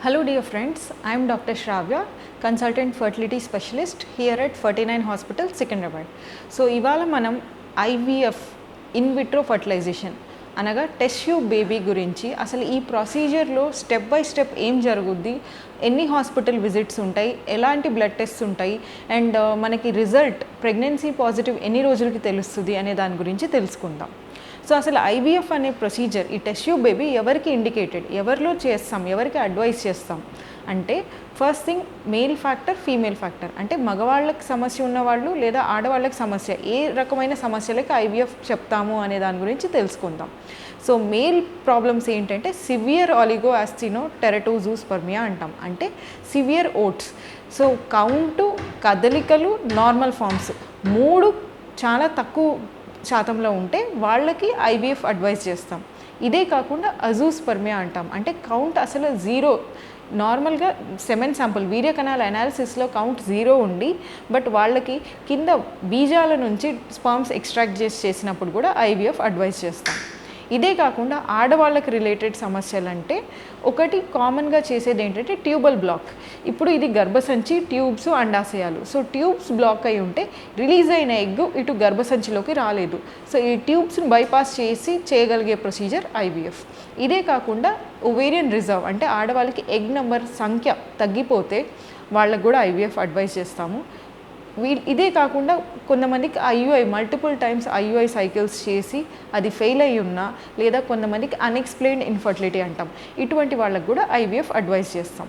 Hello dear friends, I am Dr. Shravya, consultant fertility specialist here at 49 Hospital, Secunderabad. So ఇవాళ మనం IVF in vitro fertilisation అనగా test tube baby గురించి అసలు ఈ ప్రొసీజర్లో step by step ఏం జరుగుద్ది, ఎన్ని హాస్పిటల్ విజిట్స్ ఉంటాయి, ఎలాంటి బ్లడ్ టెస్ట్స్ ఉంటాయి అండ్ మనకి రిజల్ట్ ప్రెగ్నెన్సీ పాజిటివ్ ఎన్ని రోజులకి తెలుస్తుంది అనే దాని గురించి తెలుసుకుందాం. సో అసలు ఐవీఎఫ్ అనే ప్రొసీజర్ ఈ టెస్ట్ ట్యూబ్ బేబీ ఎవరికి ఇండికేటెడ్, ఎవరిలో చేస్తాం, ఎవరికి అడ్వైస్ చేస్తాం అంటే first thing male factor, female factor. అంటే మగవాళ్ళకి సమస్య ఉన్నవాళ్ళు లేదా ఆడవాళ్ళకి సమస్య, ఏ రకమైన సమస్యలకి ఐవీఎఫ్ చెప్తాము అనే దాని గురించి తెలుసుకుందాం. సో మేల్ ప్రాబ్లమ్స్ ఏంటంటే సివియర్ ఆలిగోయాస్టినోటెరటోజూస్పర్మియా అంటాం, అంటే సివియర్ ఓట్స్. సో కౌంటు, కదలికలు, నార్మల్ ఫార్మ్స్ మూడు చాలా తక్కువ శాతంలో ఉంటే వాళ్ళకి ఐవీఎఫ్ అడ్వైస్ చేస్తాం. ఇదే కాకుండా అజూస్పర్మియా అంటాం, అంటే కౌంట్ అసలు జీరో, నార్మల్గా సెమెన్ శాంపుల్ వీర్య కణాల అనాలిసిస్లో కౌంట్ జీరో ఉండి బట్ వాళ్ళకి కింద బీజాల నుంచి స్పర్మ్స్ ఎక్స్ట్రాక్ట్ చేసినప్పుడు కూడా ఐవీఎఫ్ అడ్వైస్ చేస్తాం. ఇదే కాకుండా ఆడవాళ్ళకి రిలేటెడ్ సమస్యలు అంటే ఒకటి కామన్గా చేసేది ఏంటంటే ట్యూబల్ బ్లాక్. ఇప్పుడు ఇది గర్భసంచి, ట్యూబ్స్, అండాశయాలు. సో ట్యూబ్స్ బ్లాక్ అయి ఉంటే రిలీజ్ అయిన ఎగ్ ఇటు గర్భసంచిలోకి రాలేదు. సో ఈ ట్యూబ్స్ని బైపాస్ చేసి చేయగలిగే ప్రొసీజర్ ఐవీఎఫ్. ఇదే కాకుండా ఒవేరియన్ రిజర్వ్, అంటే ఆడవాళ్ళకి ఎగ్ నెంబర్ సంఖ్య తగ్గిపోతే వాళ్ళకు కూడా ఐవీఎఫ్ అడ్వైస్ చేస్తాము. ఇదే కాకుండా కొంతమందికి IUI multiple times IUI cycles చేసి అది ఫెయిల్ అయ్యి ఉన్నా, లేదా కొంతమందికి అన్ఎక్స్ప్లెయిన్డ్ ఇన్ఫర్టిలిటీ అంటాం, ఇటువంటి వాళ్ళకు కూడా ఐవీఎఫ్ అడ్వైస్ చేస్తాం.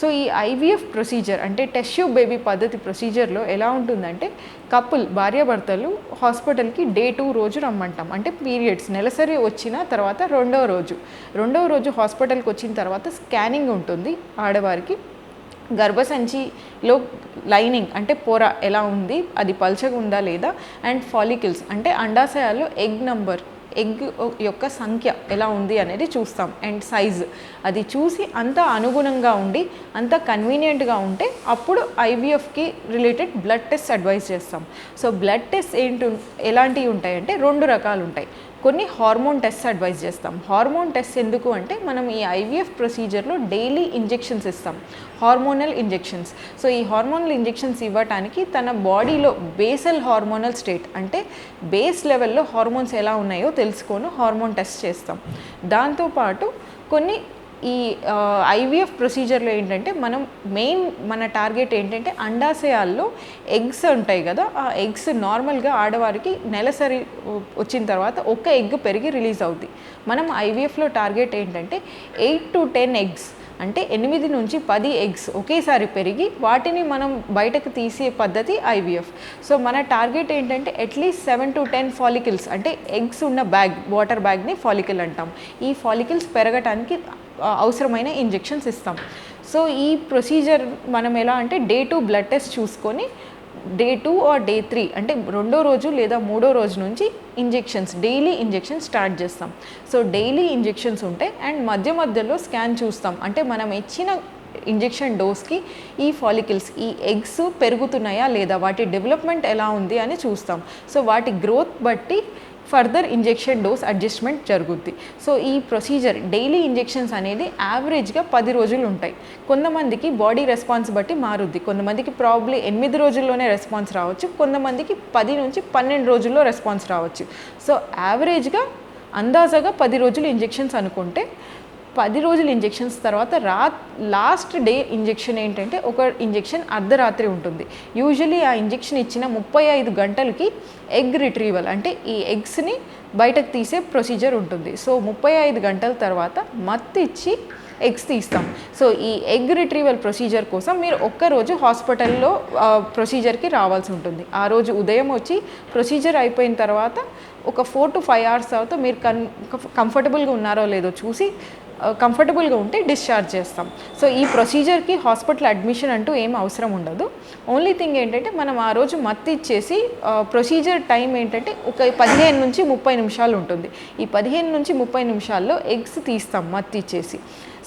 సో ఈ ఐవీఎఫ్ ప్రొసీజర్ అంటే టెస్ట్ ట్యూబ్ బేబీ పద్ధతి ప్రొసీజర్లో ఎలా ఉంటుందంటే కపుల్, భార్యాభర్తలు హాస్పిటల్కి డే 2 రోజు రమ్మంటాం. అంటే పీరియడ్స్ నెలసరి వచ్చిన తర్వాత రెండవ రోజు హాస్పిటల్కి వచ్చిన తర్వాత స్కానింగ్ ఉంటుంది ఆడవారికి. గర్భసంచిలో లైనింగ్ అంటే పొర ఎలా ఉంది, అది పల్చగా ఉందా లేదా, అండ్ ఫాలికల్స్ అంటే అండాశయాల్లో ఎగ్ యొక్క సంఖ్య ఎలా ఉంది అనేది చూస్తాం. అండ్ సైజ్ అది చూసి అంత అనుగుణంగా ఉండి అంత కన్వీనియంట్గా ఉంటే అప్పుడు ఐవీఎఫ్కి రిలేటెడ్ బ్లడ్ టెస్ట్ అడ్వైస్ చేస్తాం. సో బ్లడ్ టెస్ట్ ఎలాంటివి ఉంటాయంటే 2 రకాలు ఉంటాయి. కొన్ని హార్మోన్ టెస్ట్ అడ్వైస్ చేస్తాం. హార్మోన్ టెస్ట్ ఎందుకు అంటే మనం ఈ ఐవీఎఫ్ ప్రొసీజర్లో డైలీ ఇంజెక్షన్స్ ఇస్తాం, హార్మోనల్ ఇంజెక్షన్స్. సో ఈ హార్మోనల్ ఇంజెక్షన్స్ ఇవ్వటానికి తన బాడీలో బేసల్ హార్మోనల్ స్టేట్ అంటే బేస్ లెవెల్లో హార్మోన్స్ ఎలా ఉన్నాయో తెలుసుకొని హార్మోన్ టెస్ట్ చేస్తాం. దాంతోపాటు కొన్ని ఈ ఐవీఎఫ్ ప్రొసీజర్లో ఏంటంటే మన టార్గెట్ ఏంటంటే అండాశయాల్లో ఎగ్స్ ఉంటాయి కదా, ఆ ఎగ్స్ నార్మల్గా ఆడవారికి నెలసరి వచ్చిన తర్వాత ఒక ఎగ్ పెరిగి రిలీజ్ అవుద్ది. మనం ఐవీఎఫ్లో టార్గెట్ ఏంటంటే 8 to 10 ఎగ్స్, అంటే 8 నుంచి 10 ఎగ్స్ ఒకేసారి పెరిగి వాటిని మనం బయటకు తీసే పద్ధతి ఐవీఎఫ్. సో మన టార్గెట్ ఏంటంటే అట్లీస్ట్ 7 to 10 ఫాలికల్స్, అంటే ఎగ్స్ ఉన్న బ్యాగ్, వాటర్ బ్యాగ్ని ఫాలికల్ అంటాం. ఈ ఫాలికల్స్ పెరగటానికి అవసరమైన ఇంజెక్షన్స్ ఇస్తాం. సో ఈ ప్రొసీజర్ మనం ఎలా అంటే డే 2 బ్లడ్ టెస్ట్ చూసుకొని డే 2 or డే 3 అంటే 2వ రోజు లేదా 3వ రోజు నుంచి డైలీ ఇంజెక్షన్స్ స్టార్ట్ చేస్తాం. సో డైలీ ఇంజెక్షన్స్ ఉంటాయి అండ్ మధ్యలో స్కాన్ చూస్తాం. అంటే మనం ఇచ్చిన ఇంజెక్షన్ డోస్కి ఈ ఫాలికల్స్, ఈ ఎగ్స్ పెరుగుతున్నాయా లేదా, వాటి డెవలప్మెంట్ ఎలా ఉంది అని చూస్తాం. సో వాటి గ్రోత్ బట్టి ఫర్దర్ ఇంజెక్షన్ డోస్ అడ్జస్ట్మెంట్ జరుగుద్ది. సో ఈ ప్రొసీజర్ డైలీ ఇంజెక్షన్స్ అనేది యావరేజ్గా 10 రోజులు ఉంటాయి. కొంతమందికి బాడీ రెస్పాన్స్ బట్టి మారుద్ది. కొంతమందికి ప్రాబ్లీ 8 రోజుల్లోనే రెస్పాన్స్ రావచ్చు, కొంతమందికి 10 నుంచి 12 రోజుల్లో రెస్పాన్స్ రావచ్చు. సో యావరేజ్గా అందాజగా 10 రోజులు ఇంజెక్షన్స్ అనుకుంటే 10 రోజులు ఇంజెక్షన్స్ తర్వాత లాస్ట్ డే ఇంజెక్షన్ ఏంటంటే ఒక ఇంజెక్షన్ అర్ధరాత్రి ఉంటుంది. యూజువలీ ఆ ఇంజెక్షన్ ఇచ్చిన 35 గంటలకి ఎగ్ రిట్రీవల్ అంటే ఈ ఎగ్స్ని బయటకు తీసే ప్రొసీజర్ ఉంటుంది. సో 35 గంటల తర్వాత మత్తిచ్చి ఎగ్స్ తీస్తాం. సో ఈ ఎగ్ రిట్రీవల్ ప్రొసీజర్ కోసం మీరు ఒక్కరోజు హాస్పిటల్లో ప్రొసీజర్కి రావాల్సి ఉంటుంది. ఆ రోజు ఉదయం వచ్చి ప్రొసీజర్ అయిపోయిన తర్వాత ఒక 4 to 5 hours తర్వాత మీరు కంఫర్టబుల్గా ఉన్నారో లేదో చూసి కంఫర్టబుల్గా ఉంటే డిశ్చార్జ్ చేస్తాం. సో ఈ ప్రొసీజర్కి హాస్పిటల్ అడ్మిషన్ అంటూ ఏం అవసరం ఉండదు. ఓన్లీ థింగ్ ఏంటంటే మనం ఆ రోజు మత్తు ఇచ్చేసి ప్రొసీజర్ టైం ఏంటంటే ఒక 15 నుంచి 30 నిమిషాలు ఉంటుంది. ఈ 15 నుంచి 30 నిమిషాల్లో ఎగ్స్ తీస్తాం మత్తు ఇచ్చేసి.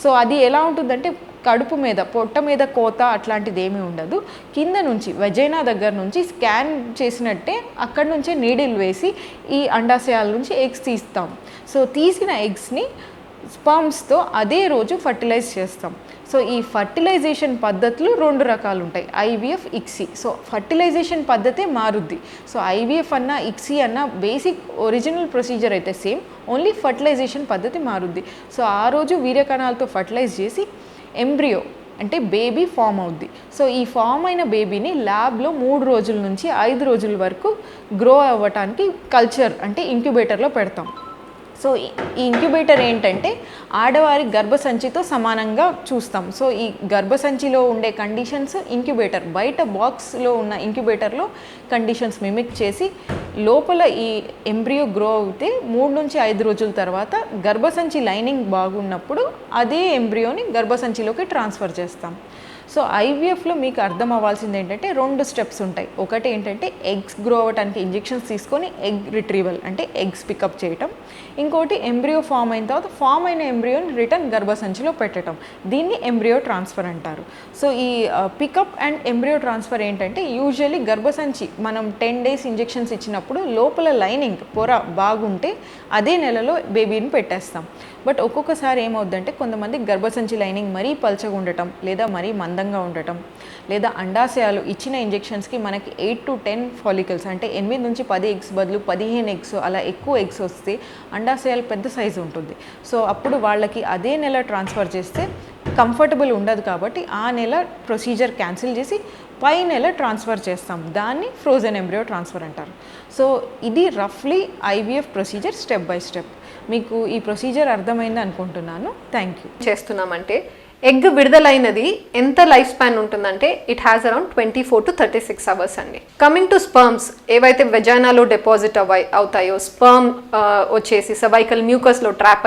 సో అది ఎలా ఉంటుందంటే కడుపు మీద, పొట్ట మీద కోత అట్లాంటిది ఏమీ ఉండదు. కింద నుంచి వెజైనా దగ్గర నుంచి స్కాన్ చేసినట్టే అక్కడి నుంచే నీడిల్ వేసి ఈ అండాశయాల నుంచి ఎగ్స్ తీస్తాం. సో తీసిన ఎగ్స్ని స్పర్మ్స్తో అదే రోజు ఫర్టిలైజ్ చేస్తాం. సో ఈ ఫర్టిలైజేషన్ పద్ధతులు 2 రకాలు ఉంటాయి, ఐవీఎఫ్, ఇక్సీ. సో ఫర్టిలైజేషన్ పద్ధతే మారుద్ది. సో ఐవీఎఫ్ అన్న ఇక్సీ అన్న బేసిక్ ఒరిజినల్ ప్రొసీజర్ అయితే సేమ్, ఓన్లీ ఫర్టిలైజేషన్ పద్ధతి మారుద్ది. సో ఆ రోజు వీర్యకణాలతో ఫర్టిలైజ్ చేసి ఎంబ్రియో అంటే బేబీ ఫామ్ అవుద్ది. సో ఈ ఫామ్ అయిన బేబీని ల్యాబ్లో 3 రోజుల నుంచి 5 రోజుల వరకు గ్రో అవ్వటానికి కల్చర్ అంటే ఇంక్యుబేటర్లో పెడతాం. సో ఈ ఇంక్యుబేటర్ ఏంటంటే ఆడవారి గర్భసంచితో సమానంగా చూస్తాం. సో ఈ గర్భసంచిలో ఉండే కండిషన్స్ ఇంక్యుబేటర్, బయట బాక్స్లో ఉన్న ఇంక్యుబేటర్లో కండిషన్స్ మిమిక్ చేసి లోపల ఈ ఎంబ్రియో గ్రో అవుతే 3 నుంచి 5 రోజుల తర్వాత గర్భసంచి లైనింగ్ బాగున్నప్పుడు అదే ఎంబ్రియోని గర్భసంచిలోకి ట్రాన్స్ఫర్ చేస్తాం. సో ఐవీఎఫ్లో మీకు అర్థం అవ్వాల్సింది ఏంటంటే 2 స్టెప్స్ ఉంటాయి. ఒకటి ఏంటంటే ఎగ్స్ గ్రో అవ్వడానికి ఇంజెక్షన్స్ తీసుకొని ఎగ్ రిట్రీవల్ అంటే ఎగ్స్ పికప్ చేయటం, ఇంకోటి ఎంబ్రియో ఫామ్ అయిన తర్వాత ఫామ్ అయిన ఎంబ్రియోని రిటర్న్ గర్భసంచిలో పెట్టడం, దీన్ని ఎంబ్రియో ట్రాన్స్ఫర్ అంటారు. సో ఈ పికప్ అండ్ ఎంబ్రియో ట్రాన్స్ఫర్ ఏంటంటే యూజువల్లీ గర్భసంచి మనం 10 days ఇంజెక్షన్స్ ఇచ్చినప్పుడు లోపల లైనింగ్ పొర బాగుంటే అదే నెలలో బేబీని పెట్టేస్తాం. బట్ ఒక్కొక్కసారి ఏమవుద్దంటే కొంతమంది గర్భసంచి లైనింగ్ మరీ పల్చగా ఉండటం, లేదా మరీ మందంగా ఉండటం, లేదా అండాశయాలు ఇచ్చిన ఇంజెక్షన్స్కి మనకి 8 to 10 ఫాలికల్స్ అంటే 8 నుంచి 10 ఎగ్స్ బదులు 15 ఎగ్స్ అలా ఎక్కువ ఎగ్స్ వస్తే అండాశయాలు పెద్ద సైజు ఉంటుంది. సో అప్పుడు వాళ్ళకి అదే నెల ట్రాన్స్ఫర్ చేస్తే కంఫర్టబుల్ ఉండదు కాబట్టి ఆ నెల ప్రొసీజర్ క్యాన్సిల్ చేసి పై నెల ట్రాన్స్ఫర్ చేస్తాం. దాన్ని ఫ్రోజన్ ఎంబ్రియో ట్రాన్స్ఫర్ అంటారు. సో ఇది రఫ్లీ IVF procedure step by step. మీకు ఈ ప్రొసీజర్ అర్థమైంది అనుకుంటున్నాను. Thank you. చేస్తున్నామంటే ఎగ్ విడుదలైనది ఎంత లైఫ్ స్పాన్ ఉంటుందంటే it has around 24 to 36 hours అండి. కమింగ్ టు స్పర్మ్స్, ఏవైతే వెజైనాలో డిపాజిట్ అవుతాయో స్పర్మ్ వచ్చేసి సర్వైకల్ మ్యూకస్లో ట్రాప్ అయ్యి